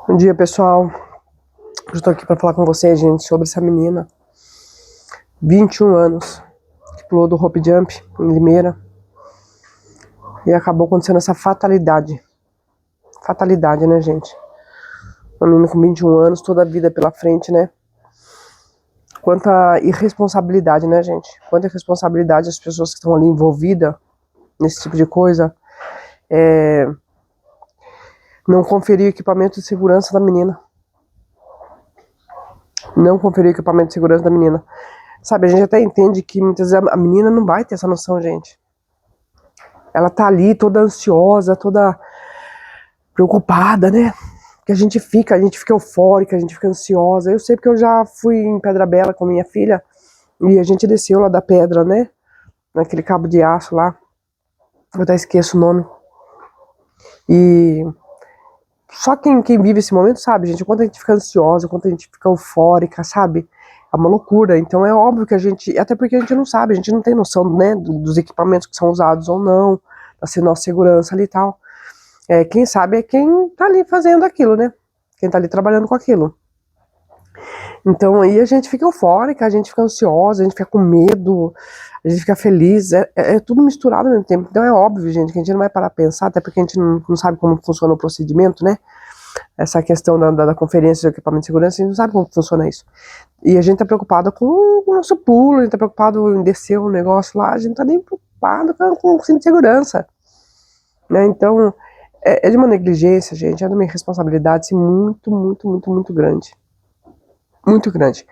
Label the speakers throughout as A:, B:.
A: Bom dia, pessoal. Eu estou aqui para falar com vocês, gente, sobre essa menina, 21 anos, que pulou do Hope Jump em Limeira e acabou acontecendo essa fatalidade. Fatalidade, né, gente? Uma menina com 21 anos, toda a vida pela frente, né? Quanta irresponsabilidade, né, gente? Quanta irresponsabilidade as pessoas que estão ali envolvidas nesse tipo de coisa. Não conferir o equipamento de segurança da menina. Não conferir o equipamento de segurança da menina. Sabe, a gente até entende que muitas vezes a menina não vai ter essa noção, gente. Ela tá ali toda ansiosa, toda preocupada, né? Que a gente fica eufórica, a gente fica ansiosa. Eu sei porque eu já fui em Pedra Bela com minha filha e a gente desceu lá da pedra, né? Naquele cabo de aço lá. Eu até esqueço o nome. E só quem vive esse momento sabe, gente, o quanto a gente fica ansiosa, o quanto a gente fica eufórica, sabe? É uma loucura. Então é óbvio que a gente, até porque a gente não sabe, a gente não tem noção, né, dos equipamentos que são usados ou não, da nossa segurança ali e tal. Quem sabe é quem tá ali fazendo aquilo, né? Quem tá ali trabalhando com aquilo. Então aí a gente fica eufórica, a gente fica ansiosa, a gente fica com medo, a gente fica feliz, é tudo misturado ao mesmo tempo. Então é óbvio, gente, que a gente não vai parar pra pensar, até porque a gente não sabe como funciona o procedimento, né? Essa questão da conferência de equipamento de segurança, a gente não sabe como funciona isso. E a gente tá preocupado com o nosso pulo, a gente tá preocupado em descer o negócio lá, a gente não tá nem preocupado com o cinto de segurança, né? Então é de uma negligência, gente, é de uma irresponsabilidade assim, muito, muito, muito, muito grande. Muito grande.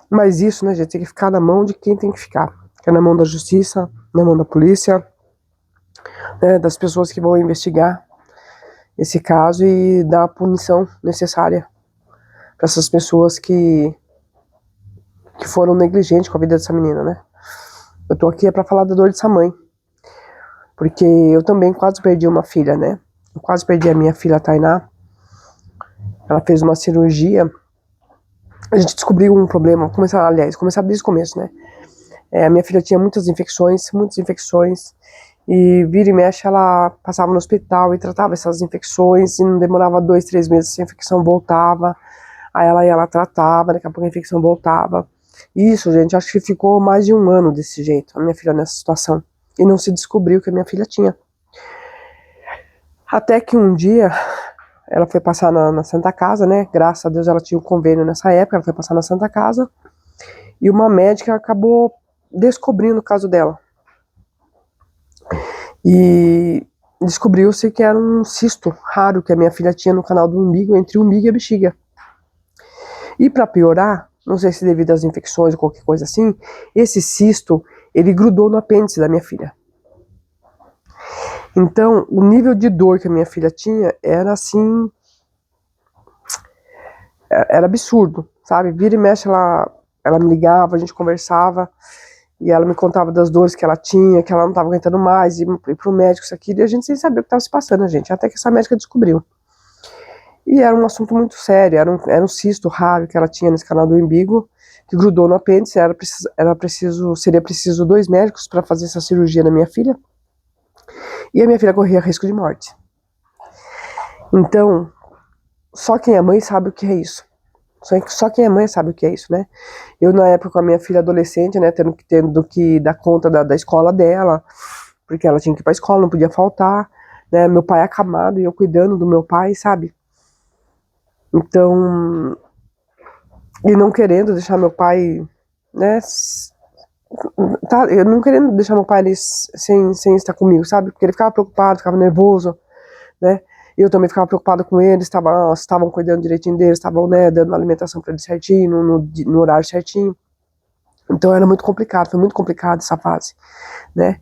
A: Mas isso, né, gente, tem que ficar na mão de quem tem que ficar. Que é na mão da justiça, na mão da polícia, né, das pessoas que vão investigar esse caso e dar a punição necessária para essas pessoas que foram negligentes com a vida dessa menina, né? Eu tô aqui para falar da dor dessa mãe. Porque eu também quase perdi uma filha, né? Eu quase perdi a minha filha, a Tainá. Ela fez uma cirurgia. A gente descobriu um problema, começar desde o começo, né? A minha filha tinha muitas infecções, e vira e mexe ela passava no hospital e tratava essas infecções, e não demorava 2, 3 meses, a infecção voltava, aí ela tratava, daqui a pouco a infecção voltava. Isso, gente, acho que ficou mais de 1 ano desse jeito, a minha filha nessa situação, e não se descobriu que a minha filha tinha. Até que um dia, ela foi passar na Santa Casa, né, graças a Deus ela tinha um convênio nessa época, ela foi passar na Santa Casa, e uma médica acabou descobrindo o caso dela. E descobriu-se que era um cisto raro que a minha filha tinha no canal do umbigo, entre o umbigo e a bexiga. E para piorar, não sei se devido às infecções ou qualquer coisa assim, esse cisto, ele grudou no apêndice da minha filha. Então, o nível de dor que a minha filha tinha era assim, era absurdo, sabe? Vira e mexe, ela me ligava, a gente conversava, e ela me contava das dores que ela tinha, que ela não estava aguentando mais, ir pro médico, isso aqui, e a gente sem saber o que estava se passando, gente, até que essa médica descobriu. E era um assunto muito sério, era um cisto raro que ela tinha nesse canal do umbigo, que grudou no apêndice, seria preciso 2 médicos para fazer essa cirurgia na minha filha, e a minha filha corria risco de morte. Então, só quem é mãe sabe o que é isso. Só quem é mãe sabe o que é isso, né? Eu, na época, com a minha filha adolescente, né, tendo que dar conta da escola dela, porque ela tinha que ir pra escola, não podia faltar, né? Meu pai acamado e eu cuidando do meu pai, sabe? Então, e não querendo deixar meu pai, né? Eu não querendo deixar meu pai ali sem estar comigo, sabe? Porque ele ficava preocupado, ficava nervoso, né? Eu também ficava preocupada com eles, estavam cuidando direitinho deles, estavam, né, dando alimentação para eles certinho, no horário certinho. Então era muito complicado, foi muito complicado essa fase, né?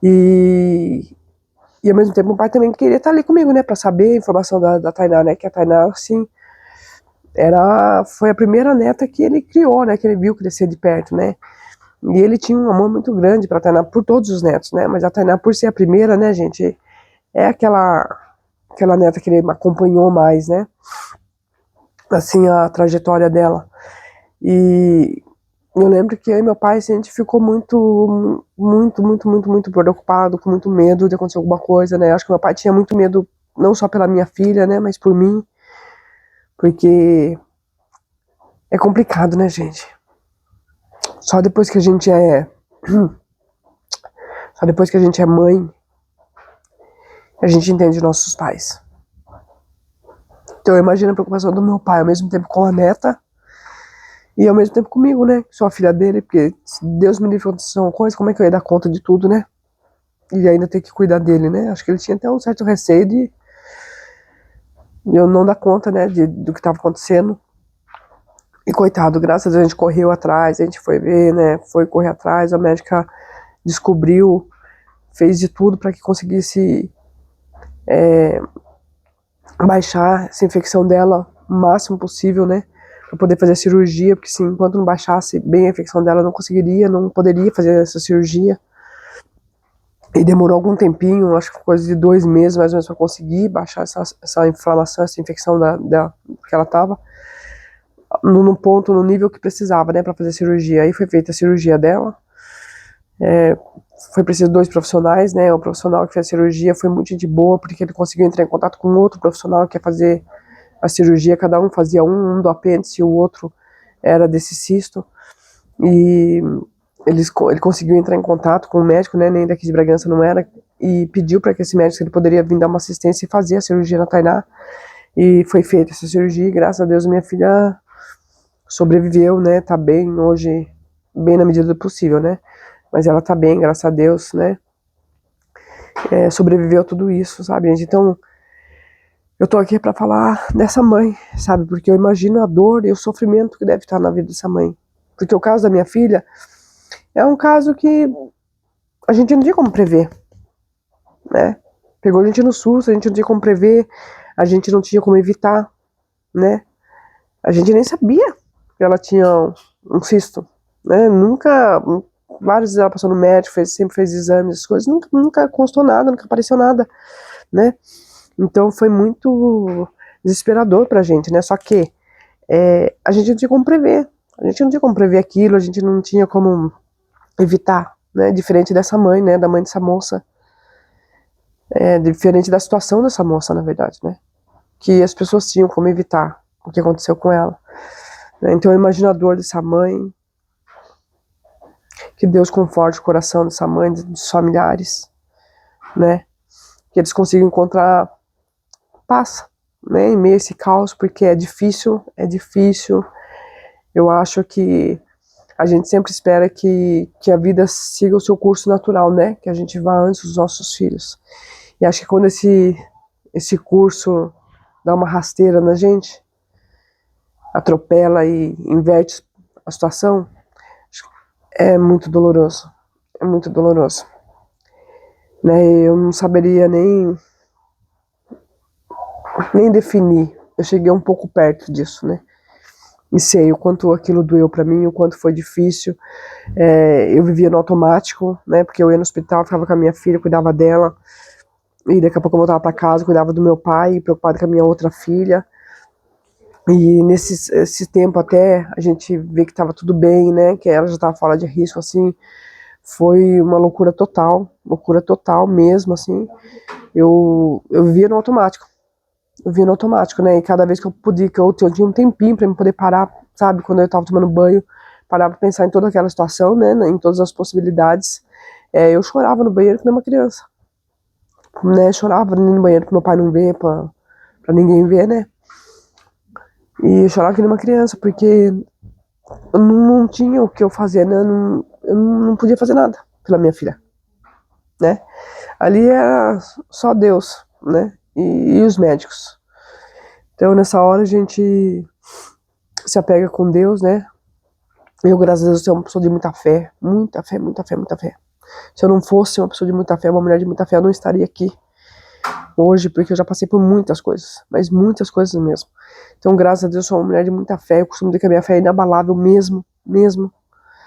A: E ao mesmo tempo meu pai também queria estar ali comigo, né, para saber a informação da Tainá, né? Que a Tainá, assim, foi a primeira neta que ele criou, né? Que ele viu crescer de perto, né? E ele tinha um amor muito grande pra Tainá, por todos os netos, né? Mas a Tainá, por ser a primeira, né, gente, é aquela neta que ele acompanhou mais, né? Assim, a trajetória dela. E eu lembro que eu e meu pai, assim, a gente ficou muito, muito, muito, muito, muito preocupado, com muito medo de acontecer alguma coisa, né? Acho que meu pai tinha muito medo, não só pela minha filha, né, mas por mim. Porque é complicado, né, gente? Só depois que a gente é... Só depois que a gente é mãe, a gente entende nossos pais. Então eu imagino a preocupação do meu pai, ao mesmo tempo com a neta, e ao mesmo tempo comigo, né? Sou a filha dele, porque se Deus me livre de uma coisa, como é que eu ia dar conta de tudo, né? E ainda ter que cuidar dele, né? Acho que ele tinha até um certo receio de eu não dar conta, né, do que estava acontecendo. E coitado, graças a Deus a gente correu atrás, a gente foi ver, né? Foi correr atrás, a médica descobriu, fez de tudo para que conseguisse baixar essa infecção dela o máximo possível, né? Pra poder fazer a cirurgia, porque sim, enquanto não baixasse bem a infecção dela, não conseguiria, não poderia fazer essa cirurgia. E demorou algum tempinho, acho que coisa de 2 meses mais ou menos, para conseguir baixar essa inflamação, essa infecção que ela tava no ponto, no nível que precisava, né, para fazer a cirurgia. Aí foi feita a cirurgia dela. Foi preciso 2 profissionais, né? O profissional que fez a cirurgia foi muito de boa, porque ele conseguiu entrar em contato com outro profissional que ia fazer a cirurgia. Cada um fazia um do apêndice e o outro era desse cisto. E ele conseguiu entrar em contato com o médico, né? Nem daqui de Bragança não era, e pediu para que esse médico ele poderia vir dar uma assistência e fazer a cirurgia na Tainá. E foi feita essa cirurgia, e graças a Deus minha filha sobreviveu, né? Tá bem hoje, bem na medida do possível, né? Mas ela tá bem, graças a Deus, né? Sobreviveu a tudo isso, sabe, gente? Então, eu tô aqui pra falar dessa mãe, sabe? Porque eu imagino a dor e o sofrimento que deve estar na vida dessa mãe. Porque o caso da minha filha é um caso que a gente não tinha como prever, né? Pegou a gente no susto, a gente não tinha como prever, a gente não tinha como evitar, né? A gente nem sabia que ela tinha um cisto, né? Nunca, várias vezes ela passou no médico, sempre fez exames, essas coisas, nunca constou nada, nunca apareceu nada, né? Então foi muito desesperador pra gente, né? Só que a gente não tinha como prever, a gente não tinha como prever aquilo, a gente não tinha como evitar, né? Diferente dessa mãe, né? Da mãe dessa moça, diferente da situação dessa moça, na verdade, né? Que as pessoas tinham como evitar o que aconteceu com ela. Né? Então eu imagino a dor dessa mãe, que Deus conforte o coração dessa mãe, dos familiares, né? Que eles consigam encontrar paz, né? Em meio a esse caos, porque é difícil, é difícil. Eu acho que a gente sempre espera que a vida siga o seu curso natural, né? Que a gente vá antes dos nossos filhos. E acho que quando esse curso dá uma rasteira na gente, atropela e inverte a situação, é muito doloroso. É muito doloroso. Né? Eu não saberia nem definir. Eu cheguei um pouco perto disso, né? E sei o quanto aquilo doeu pra mim, o quanto foi difícil. Eu vivia no automático, né? Porque eu ia no hospital, ficava com a minha filha, cuidava dela. E daqui a pouco eu voltava pra casa, cuidava do meu pai, preocupado com a minha outra filha. E esse tempo até a gente vê que tava tudo bem, né? Que ela já tava fora de risco, assim. Foi uma loucura total mesmo, assim. Eu vivia no automático. Eu via no automático, né? E cada vez que eu podia, que eu tinha um tempinho pra me poder parar, sabe? Quando eu tava tomando banho, parar pra pensar em toda aquela situação, né? Em todas as possibilidades. Eu chorava no banheiro que nem uma criança. Né? Chorava no banheiro pro meu pai não ver, pra ninguém ver, né? E eu chorava que nem uma criança, porque eu não tinha o que eu fazer, né? Eu não podia fazer nada pela minha filha, né? Ali era só Deus, né? E os médicos. Então, nessa hora, a gente se apega com Deus, né? Eu, graças a Deus, sou uma pessoa de muita fé. Muita fé, muita fé, muita fé. Se eu não fosse uma pessoa de muita fé, uma mulher de muita fé, eu não estaria aqui hoje, porque eu já passei por muitas coisas. Mas muitas coisas mesmo. Então, graças a Deus, eu sou uma mulher de muita fé. Eu costumo dizer que a minha fé é inabalável mesmo,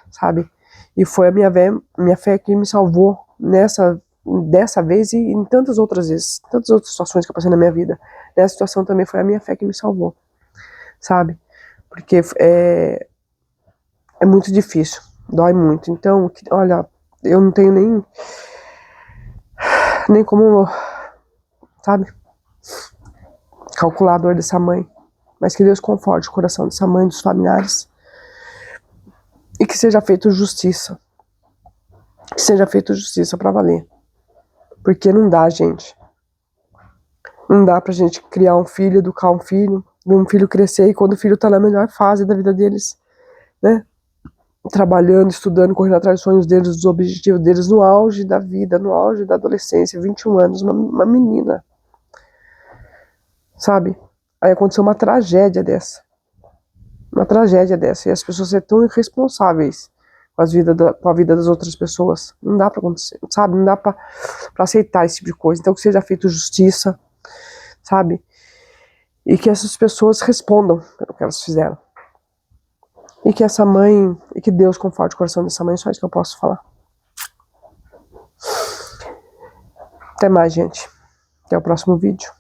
A: sabe? E foi a minha fé que me salvou dessa vez e em tantas outras vezes, tantas outras situações que eu passei na minha vida. Nessa situação também foi a minha fé que me salvou, sabe? Porque é muito difícil, dói muito. Então, olha, eu não tenho nem como, sabe, calcular a dor dessa mãe, mas que Deus conforte o coração dessa mãe, dos familiares, e que seja feita justiça. Que seja feita justiça pra valer. Porque não dá, gente. Não dá pra gente criar um filho, educar um filho, ver um filho crescer, e quando o filho tá na melhor fase da vida deles, né? Trabalhando, estudando, correndo atrás dos sonhos deles, dos objetivos deles, no auge da vida, no auge da adolescência, 21 anos, uma menina. Sabe? Aí aconteceu uma tragédia dessa. Uma tragédia dessa. E as pessoas são tão irresponsáveis com a vida das outras pessoas. Não dá pra acontecer, sabe? Não dá pra aceitar esse tipo de coisa. Então que seja feita justiça, sabe? E que essas pessoas respondam pelo que elas fizeram. E que essa mãe, e que Deus conforte o coração dessa mãe, só isso que eu posso falar. Até mais, gente. Até o próximo vídeo.